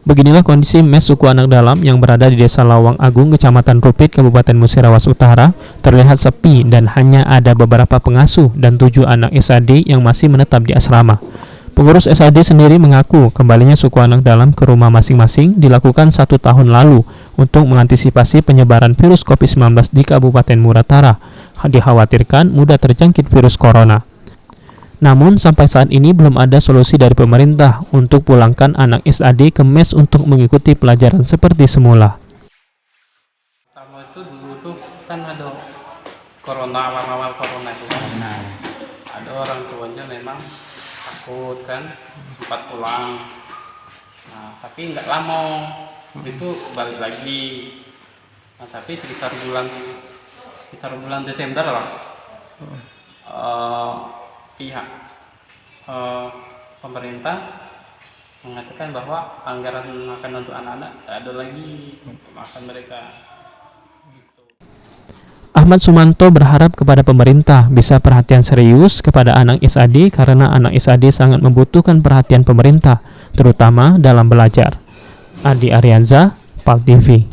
Beginilah kondisi mes suku anak dalam yang berada di Desa Lawang Agung, Kecamatan Rupit, Kabupaten Musirawas Utara, terlihat sepi dan hanya ada beberapa pengasuh dan 7 anak SAD yang masih menetap di asrama. Pengurus SAD sendiri mengaku kembalinya suku anak dalam ke rumah masing-masing dilakukan 1 tahun lalu untuk mengantisipasi penyebaran virus COVID-19 di Kabupaten Muratara. Dikhawatirkan mudah terjangkit virus corona. Namun sampai saat ini belum ada solusi dari pemerintah untuk pulangkan anak SAD ke mes untuk mengikuti pelajaran seperti semula. Pertama itu dulu tuh kan ada corona, awal-awal corona itu kan. Nah, ada orang tuanya memang takut kan, sempat pulang. Nah, tapi nggak lama itu balik lagi. Nah, tapi sekitar bulan Desember lah. Pihak pemerintah mengatakan bahwa anggaran makan untuk anak-anak tak ada lagi untuk makan mereka. Gitu. Ahmad Sumanto berharap kepada pemerintah bisa perhatian serius kepada anak SAD karena anak SAD sangat membutuhkan perhatian pemerintah, terutama dalam belajar. Adi Arianza, PAL TV.